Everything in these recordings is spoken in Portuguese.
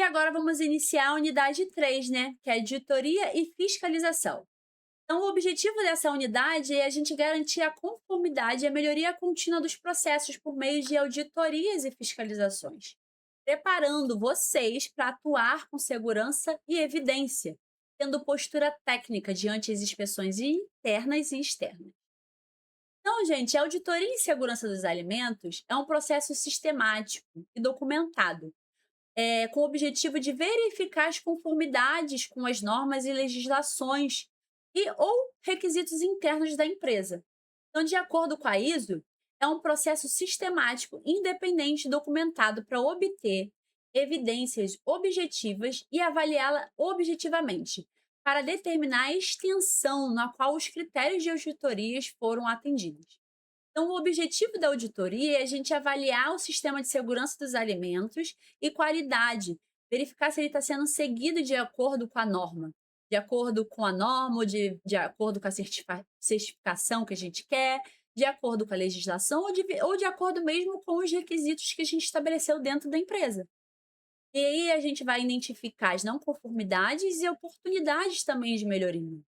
E agora vamos iniciar a unidade 3, né? Que é auditoria e fiscalização. Então, o objetivo dessa unidade é a gente garantir a conformidade e a melhoria contínua dos processos por meio de auditorias e fiscalizações, preparando vocês para atuar com segurança e evidência, tendo postura técnica diante das inspeções internas e externas. Então, gente, a auditoria em segurança dos alimentos é um processo sistemático e documentado, com o objetivo de verificar as conformidades com as normas e legislações e ou requisitos internos da empresa. Então, de acordo com a ISO, é um processo sistemático, independente e documentado para obter evidências objetivas e avaliá-la objetivamente, para determinar a extensão na qual os critérios de auditorias foram atendidos. Então, o objetivo da auditoria é a gente avaliar o sistema de segurança dos alimentos e qualidade, verificar se ele está sendo seguido de acordo com a norma, de acordo com a norma, ou de acordo com a certificação que a gente quer, de acordo com a legislação, ou de acordo mesmo com os requisitos que a gente estabeleceu dentro da empresa. E aí a gente vai identificar as não conformidades e oportunidades também de melhoria.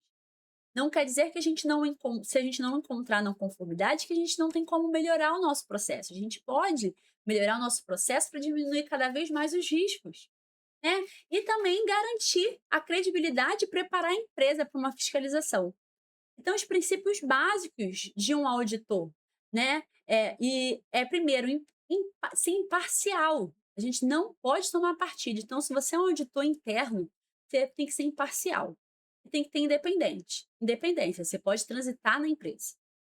Não quer dizer que a gente não se a gente não encontrar não conformidade, que a gente não tem como melhorar o nosso processo. A gente pode melhorar o nosso processo para diminuir cada vez mais os riscos, né? E também garantir a credibilidade e preparar a empresa para uma fiscalização. Então, os princípios básicos de um auditor, né? Primeiro, ser imparcial. A gente não pode tomar partido. Então, se você é um auditor interno, você tem que ser imparcial. Tem que ter independência. Você pode transitar na empresa,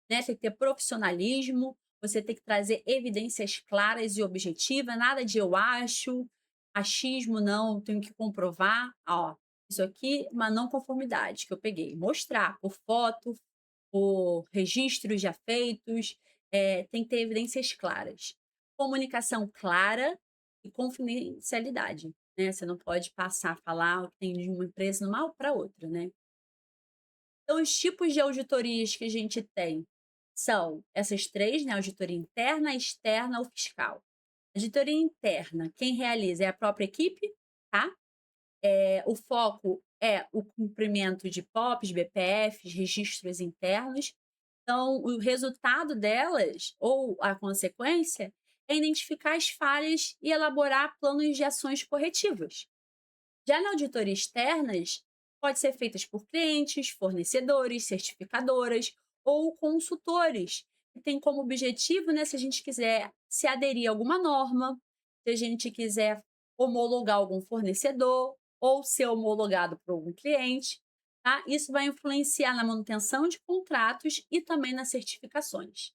né? Tem que ter profissionalismo, você tem que trazer evidências claras e objetivas, nada de eu acho, achismo não, tenho que comprovar. Ó, isso aqui, uma não conformidade que eu peguei. Mostrar por foto, por registros já feitos, tem que ter evidências claras. Comunicação clara e confidencialidade, né? Você não pode passar a falar o que tem de uma empresa numa para outra, né? Então, os tipos de auditorias que a gente tem são essas três, né? Auditoria interna, externa ou fiscal. Auditoria interna, quem realiza é a própria equipe, tá? O foco é o cumprimento de POPs, BPFs, registros internos. Então, o resultado delas, ou a consequência, é identificar as falhas e elaborar planos de ações corretivas. Já na auditoria externas, pode ser feitas por clientes, fornecedores, certificadoras ou consultores, que tem como objetivo, né, se a gente quiser se aderir a alguma norma, se a gente quiser homologar algum fornecedor ou ser homologado por algum cliente, tá? Isso vai influenciar na manutenção de contratos e também nas certificações.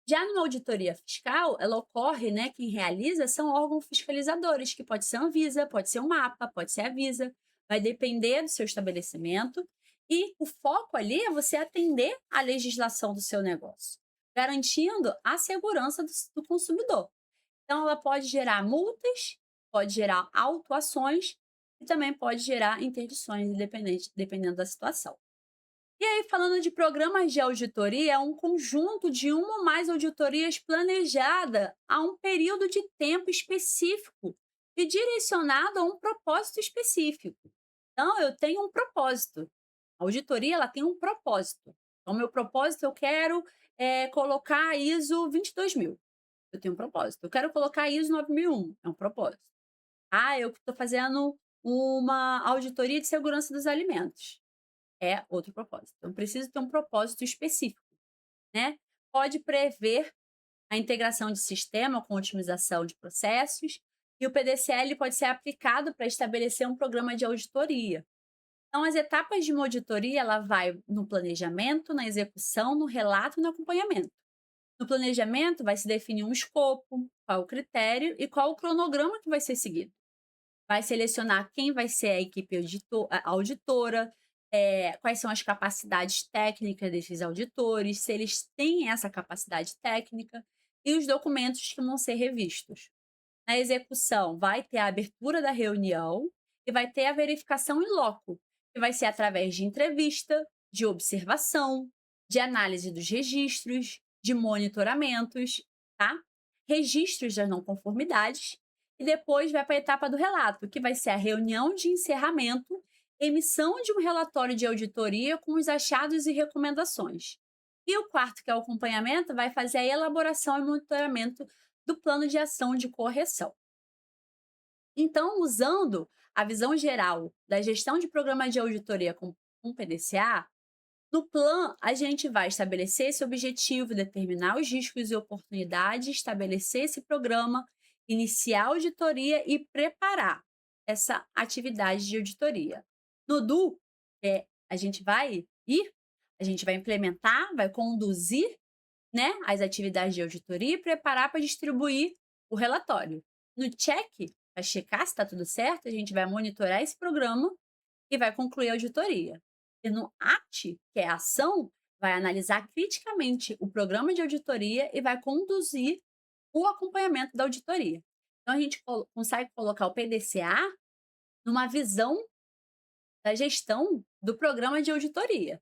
Já numa auditoria fiscal, ela ocorre, né, quem realiza são órgãos fiscalizadores, que pode ser a Anvisa, pode ser o MAPA, pode ser a Visa, vai depender do seu estabelecimento, e o foco ali é você atender à legislação do seu negócio, garantindo a segurança do consumidor. Então, ela pode gerar multas, pode gerar autuações e também pode gerar interdições, dependendo da situação. E aí, falando de programas de auditoria, é um conjunto de uma ou mais auditorias planejada a um período de tempo específico e direcionado a um propósito específico. Então, eu tenho um propósito. A auditoria ela tem um propósito. Então, meu propósito, eu quero colocar a ISO 22000. Eu tenho um propósito. Eu quero colocar a ISO 9001. É um propósito. Ah, eu estou fazendo uma auditoria de segurança dos alimentos, é outro propósito. Então, precisa ter um propósito específico, né? Pode prever a integração de sistema com otimização de processos, e o PDCL pode ser aplicado para estabelecer um programa de auditoria. Então, as etapas de uma auditoria, ela vai no planejamento, na execução, no relato e no acompanhamento. No planejamento, vai se definir um escopo, qual o critério e qual o cronograma que vai ser seguido. Vai selecionar quem vai ser a equipe auditora, quais são as capacidades técnicas desses auditores, se eles têm essa capacidade técnica e os documentos que vão ser revistos. Na execução, vai ter a abertura da reunião e vai ter a verificação em loco, que vai ser através de entrevista, de observação, de análise dos registros, de monitoramentos, tá? Registros das não conformidades e depois vai para a etapa do relato, que vai ser a reunião de encerramento, emissão de um relatório de auditoria com os achados e recomendações. E o quarto, que é o acompanhamento, vai fazer a elaboração e monitoramento do plano de ação de correção. Então, usando a visão geral da gestão de programa de auditoria com PDCA, no plano, a gente vai estabelecer esse objetivo, determinar os riscos e oportunidades, estabelecer esse programa, iniciar a auditoria e preparar essa atividade de auditoria. No DU, a gente vai ir, a gente vai implementar, vai conduzir, né, as atividades de auditoria e preparar para distribuir o relatório. No check, para checar se está tudo certo, a gente vai monitorar esse programa e vai concluir a auditoria. E no ACT, que é a ação, vai analisar criticamente o programa de auditoria e vai conduzir o acompanhamento da auditoria. Então, a gente consegue colocar o PDCA numa visão da gestão do programa de auditoria.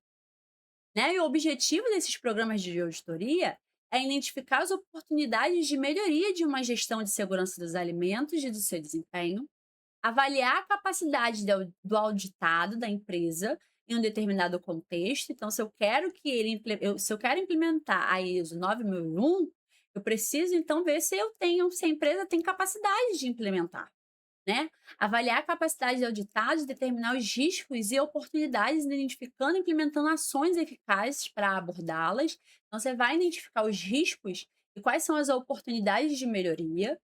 Né? E o objetivo desses programas de auditoria é identificar as oportunidades de melhoria de uma gestão de segurança dos alimentos e do seu desempenho, avaliar a capacidade do auditado da empresa em um determinado contexto. Então, se eu quero se eu quero implementar a ISO 9001, eu preciso então ver se a empresa tem capacidade de implementar, né? Avaliar a capacidade de auditados, determinar os riscos e oportunidades, identificando e implementando ações eficazes para abordá-las. Então, você vai identificar os riscos e quais são as oportunidades de melhoria,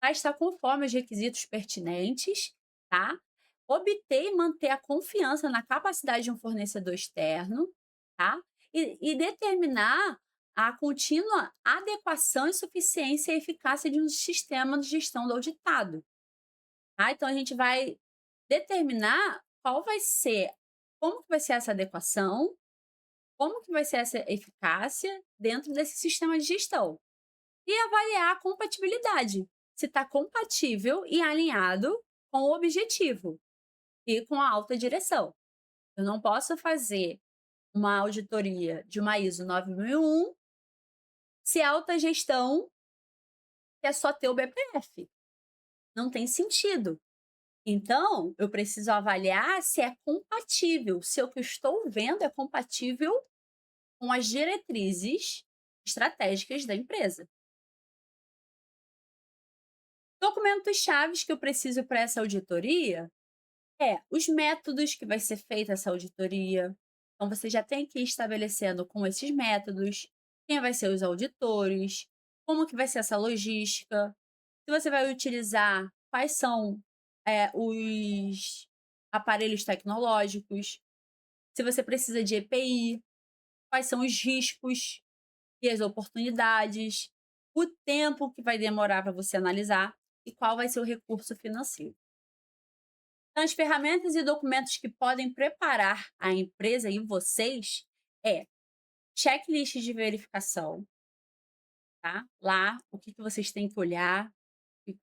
para estar conforme os requisitos pertinentes, tá? Obter e manter a confiança na capacidade de um fornecedor externo, tá? E determinar a contínua adequação e suficiência e eficácia de um sistema de gestão do auditado. Tá? Então, a gente vai determinar como que vai ser essa adequação, como que vai ser essa eficácia dentro desse sistema de gestão. E avaliar a compatibilidade, se está compatível e alinhado com o objetivo e com a alta direção. Eu não posso fazer uma auditoria de uma ISO 9001 se a alta gestão quer só ter o BPF. Não tem sentido. Então, eu preciso avaliar se é compatível, se o que eu estou vendo é compatível com as diretrizes estratégicas da empresa. Documentos chaves que eu preciso para essa auditoria os métodos que vai ser feita essa auditoria. Então, você já tem que ir estabelecendo com esses métodos quem vai ser os auditores, como que vai ser essa logística, se você vai utilizar, quais são os aparelhos tecnológicos, se você precisa de EPI, quais são os riscos e as oportunidades, o tempo que vai demorar para você analisar e qual vai ser o recurso financeiro. Então, as ferramentas e documentos que podem preparar a empresa e vocês checklist de verificação, tá? Lá, o que vocês têm que olhar e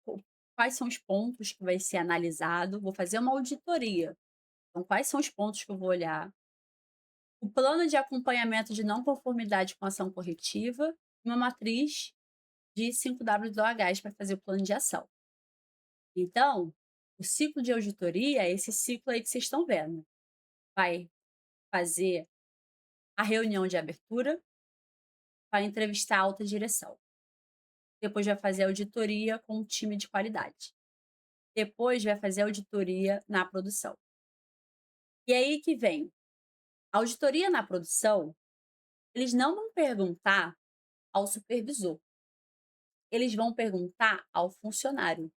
quais são os pontos que vai ser analisado. Vou fazer uma auditoria. Então, quais são os pontos que eu vou olhar? O plano de acompanhamento de não conformidade com ação corretiva e uma matriz de 5W2Hs para fazer o plano de ação. Então, o ciclo de auditoria é esse ciclo aí que vocês estão vendo. Vai fazer a reunião de abertura, vai entrevistar a alta direção. Depois vai fazer a auditoria com o time de qualidade. Depois vai fazer a auditoria na produção. E aí que vem. A auditoria na produção, eles não vão perguntar ao supervisor. Eles vão perguntar ao funcionário.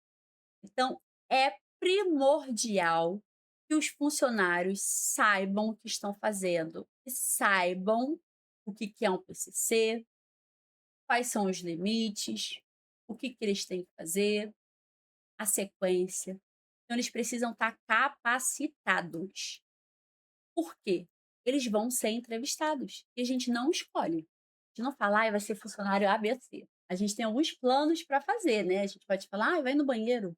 Então, é primordial que os funcionários saibam o que estão fazendo, que saibam o que é um PCC, quais são os limites, o que eles têm que fazer, a sequência. Então, eles precisam estar capacitados. Por quê? Eles vão ser entrevistados e a gente não escolhe. A gente não fala, vai ser funcionário A, B, C. A gente tem alguns planos para fazer, né? A gente pode falar, vai no banheiro.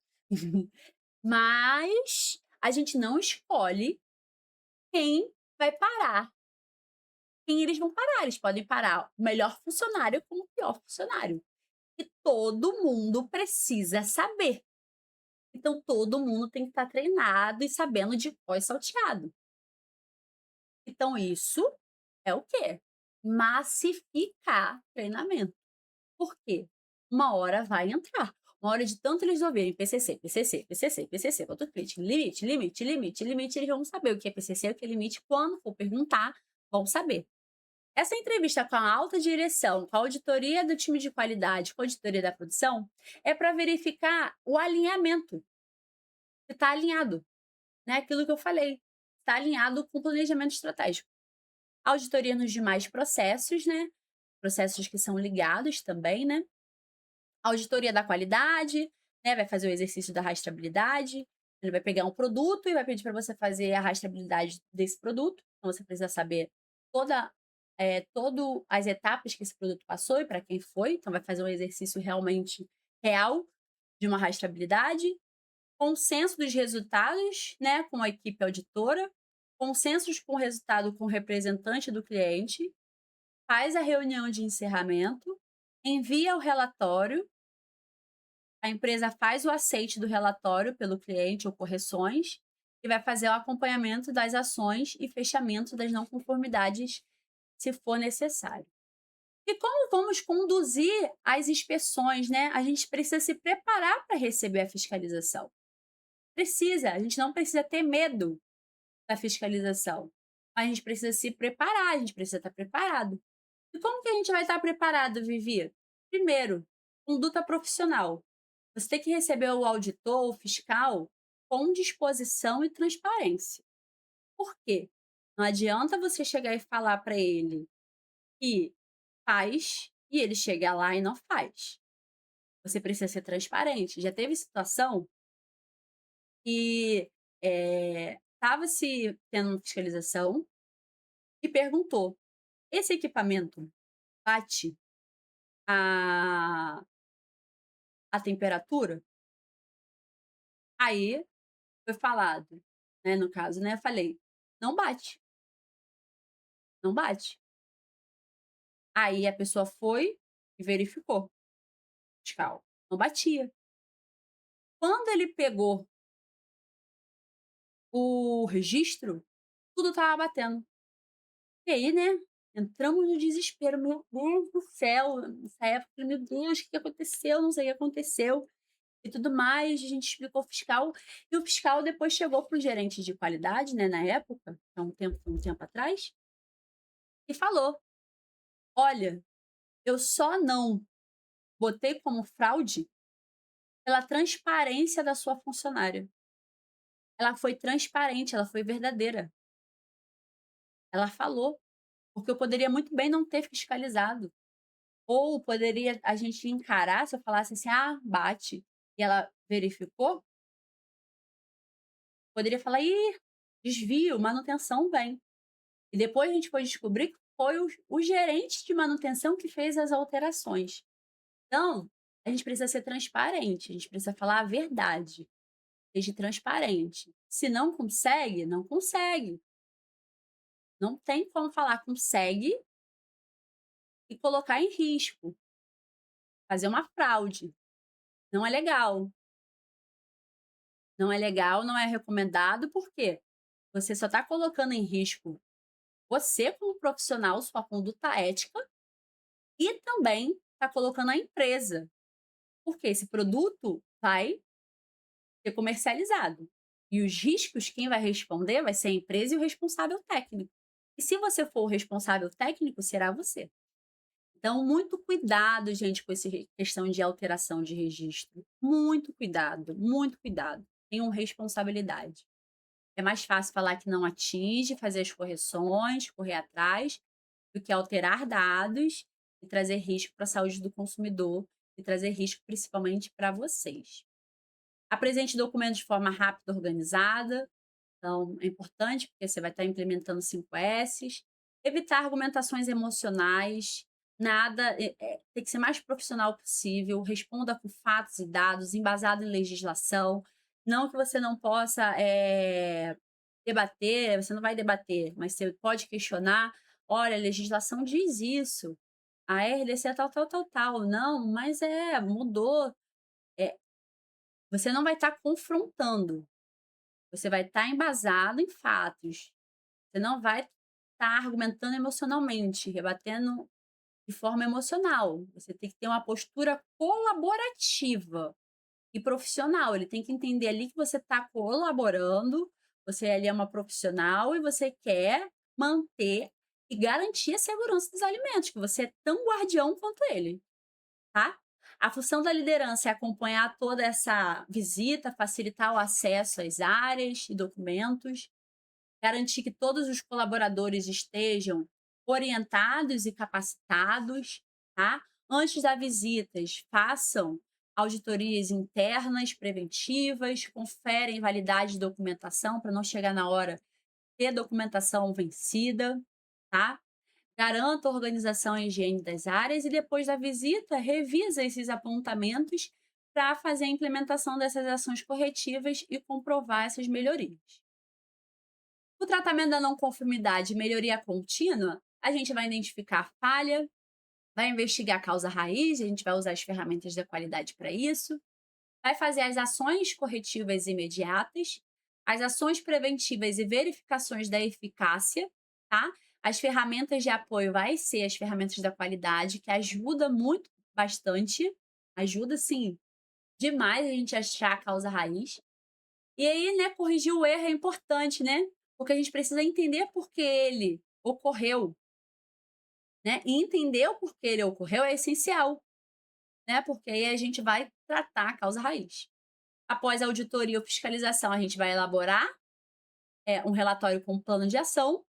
Mas a gente não escolhe quem vai parar. Quem eles vão parar. Eles podem parar o melhor funcionário com o pior funcionário. E todo mundo precisa saber. Então todo mundo tem que estar treinado e sabendo de cor e salteado. Então isso é o quê? Massificar treinamento. Por quê? Uma hora vai entrar. Uma hora de tanto eles ouvirem PCC, PCC, PCC, PCC, ponto crítico, limite, limite, limite, limite, eles vão saber o que é PCC, o que é limite, quando for perguntar, vão saber. Essa entrevista com a alta direção, com a auditoria do time de qualidade, com a auditoria da produção, é para verificar o alinhamento, se está alinhado, né? Aquilo que eu falei, está alinhado com o planejamento estratégico. Auditoria nos demais processos, né? Processos que são ligados também, né? Auditoria da qualidade, né? Vai fazer o exercício da rastreabilidade. Ele vai pegar um produto e vai pedir para você fazer a rastreabilidade desse produto. Então, você precisa saber toda, todo as etapas que esse produto passou e para quem foi. Então, vai fazer um exercício realmente real de uma rastreabilidade. Consenso dos resultados, né? Com a equipe auditora. Consensos com o resultado com o representante do cliente. Faz a reunião de encerramento. Envia o relatório. A empresa faz o aceite do relatório pelo cliente ou correções e vai fazer o acompanhamento das ações e fechamento das não conformidades, se for necessário. E como vamos conduzir as inspeções, né? A gente precisa se preparar para receber a fiscalização. Precisa, a gente não precisa ter medo da fiscalização. A gente precisa se preparar, a gente precisa estar preparado. E como que a gente vai estar preparado, Vivi? Primeiro, conduta profissional. Você tem que receber o auditor, o fiscal, com disposição e transparência. Por quê? Não adianta você chegar e falar para ele que faz e ele chega lá e não faz. Você precisa ser transparente. Já teve situação que estava se tendo uma fiscalização e perguntou: esse equipamento bate a, a temperatura? Aí foi falado, né, no caso, né? Eu falei: não bate, não bate. Aí a pessoa foi e verificou, fiscal, não batia. Quando ele pegou o registro, tudo estava batendo. E aí, né, entramos no desespero. Meu Deus do céu, nessa época, meu Deus, o que aconteceu? Não sei o que aconteceu e tudo mais. A gente explicou ao fiscal e o fiscal depois chegou para o gerente de qualidade, né, na época, há um tempo atrás, e falou: olha, eu só não botei como fraude pela transparência da sua funcionária. Ela foi transparente, ela foi verdadeira. Ela falou, porque eu poderia muito bem não ter fiscalizado. Ou poderia a gente encarar, se eu falasse assim: "Ah, bate", e ela verificou, poderia falar: "Ih, desvio, manutenção vem". E depois a gente foi descobrir que foi o gerente de manutenção que fez as alterações. Então, a gente precisa ser transparente, a gente precisa falar a verdade. Seja transparente. Se não consegue, não consegue. Não tem como falar consegue e colocar em risco, fazer uma fraude. Não é legal. Não é legal, não é recomendado, por quê? Você só está colocando em risco você como profissional, sua conduta ética, e também está colocando a empresa, porque esse produto vai ser comercializado. E os riscos, quem vai responder vai ser a empresa e o responsável técnico. E se você for o responsável técnico, será você. Então, muito cuidado, gente, com essa questão de alteração de registro. Muito cuidado, muito cuidado. Tenham responsabilidade. É mais fácil falar que não atinge, fazer as correções, correr atrás, do que alterar dados e trazer risco para a saúde do consumidor e trazer risco principalmente para vocês. Apresente documentos de forma rápida e organizada. Então, é importante porque você vai estar implementando 5 S's. Evitar argumentações emocionais. Nada, tem que ser mais profissional possível. Responda com fatos e dados, embasado em legislação. Não que você não possa debater, você não vai debater, mas você pode questionar. Olha, a legislação diz isso. A RDC é tal, tal, tal, tal. Não, mas mudou. É, Você não vai estar confrontando, você vai estar embasado em fatos. Você não vai estar argumentando emocionalmente, rebatendo de forma emocional. Você tem que ter uma postura colaborativa e profissional. Ele tem que entender ali que você está colaborando, você ali é uma profissional e você quer manter e garantir a segurança dos alimentos, que você é tão guardião quanto ele, tá? A função da liderança é acompanhar toda essa visita, facilitar o acesso às áreas e documentos, garantir que todos os colaboradores estejam orientados e capacitados, tá? Antes das visitas, façam auditorias internas preventivas, conferem validade de documentação para não chegar na hora ter documentação vencida, tá? Garanta a organização e higiene das áreas e depois da visita, revisa esses apontamentos para fazer a implementação dessas ações corretivas e comprovar essas melhorias. O tratamento da não conformidade e melhoria contínua, a gente vai identificar a falha, vai investigar a causa raiz, a gente vai usar as ferramentas da qualidade para isso, vai fazer as ações corretivas imediatas, as ações preventivas e verificações da eficácia, tá? As ferramentas de apoio vai ser as ferramentas da qualidade, que ajuda muito, bastante, ajuda, sim, demais a gente achar a causa raiz. E aí, né, corrigir o erro é importante, né? Porque a gente precisa entender por que ele ocorreu, né? E entender o porquê ele ocorreu é essencial, né? Porque aí a gente vai tratar a causa raiz. Após a auditoria ou fiscalização, a gente vai elaborar um relatório com plano de ação,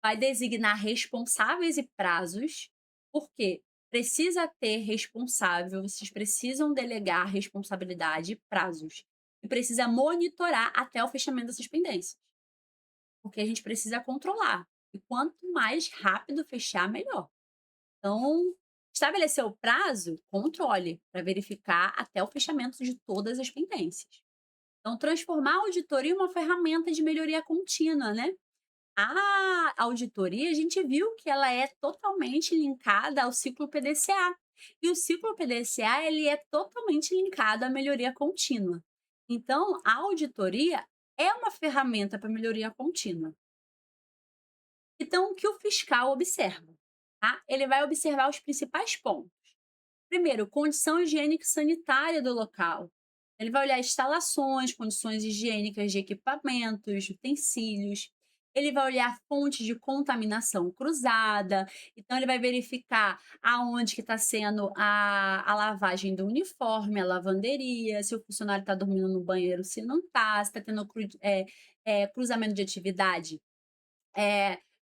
vai designar responsáveis e prazos, porque precisa ter responsável, vocês precisam delegar responsabilidade e prazos. E precisa monitorar até o fechamento dessas pendências. Porque a gente precisa controlar. E quanto mais rápido fechar, melhor. Então, estabelecer o prazo, controle, para verificar até o fechamento de todas as pendências. Então, transformar a auditoria em uma ferramenta de melhoria contínua, né? A auditoria, a gente viu que ela é totalmente linkada ao ciclo PDCA. E o ciclo PDCA, ele é totalmente linkado à melhoria contínua. Então, a auditoria é uma ferramenta para melhoria contínua. Então, o que o fiscal observa? Tá? Ele vai observar os principais pontos. Primeiro, condição higiênica e sanitária do local. Ele vai olhar instalações, condições higiênicas de equipamentos, utensílios. Ele vai olhar fontes de contaminação cruzada. Então, ele vai verificar aonde que está sendo a lavagem do uniforme, a lavanderia, se o funcionário está dormindo no banheiro, se não está, se está tendo cruzamento de atividade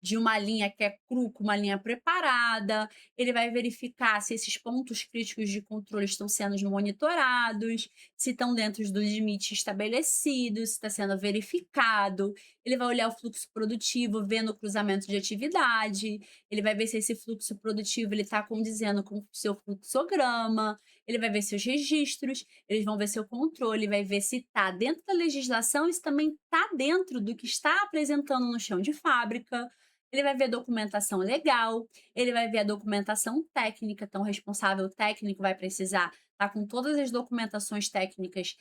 de uma linha que é cru com uma linha preparada, ele vai verificar se esses pontos críticos de controle estão sendo monitorados, se estão dentro dos limites estabelecidos, se está sendo verificado. Ele vai olhar o fluxo produtivo, vendo o cruzamento de atividade, ele vai ver se esse fluxo produtivo está condizendo com o seu fluxograma, ele vai ver seus registros, eles vão ver seu controle, vai ver se está dentro da legislação e se também está dentro do que está apresentando no chão de fábrica. Ele vai ver documentação legal, ele vai ver a documentação técnica, então o responsável técnico vai precisar estar com todas as documentações técnicas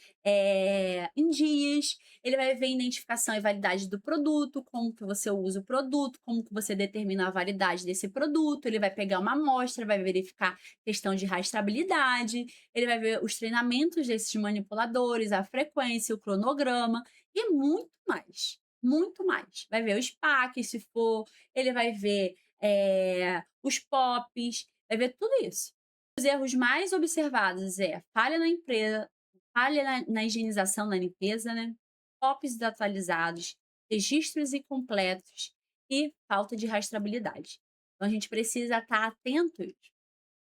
em dias, ele vai ver a identificação e validade do produto, como que você usa o produto, como que você determina a validade desse produto, ele vai pegar uma amostra, vai verificar questão de rastreabilidade, ele vai ver os treinamentos desses manipuladores, a frequência, o cronograma e muito mais. Muito mais. Vai ver os PACs, se for, ele vai ver os POPs, vai ver tudo isso. Os erros mais observados é falha na empresa, falha na higienização, na limpeza, né? POPs desatualizados, registros incompletos e falta de rastreabilidade. Então, a gente precisa estar atentos,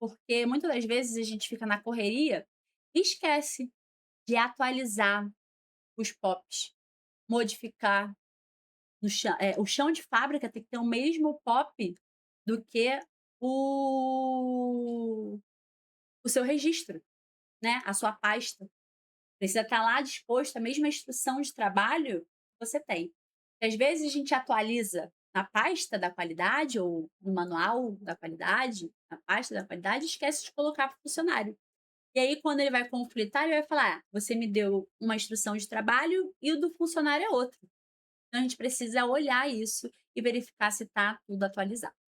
porque muitas das vezes a gente fica na correria e esquece de atualizar os POPs, modificar, o chão de fábrica tem que ter o mesmo pop do que o o seu registro, né, a sua pasta. Precisa estar lá disposto a mesma instrução de trabalho que você tem. Às vezes a gente atualiza na pasta da qualidade ou no manual da qualidade, na pasta da qualidade, e esquece de colocar para o funcionário. E aí, quando ele vai conflitar, ele vai falar: "Ah, você me deu uma instrução de trabalho e o do funcionário é outro". Então a gente precisa olhar isso e verificar se está tudo atualizado.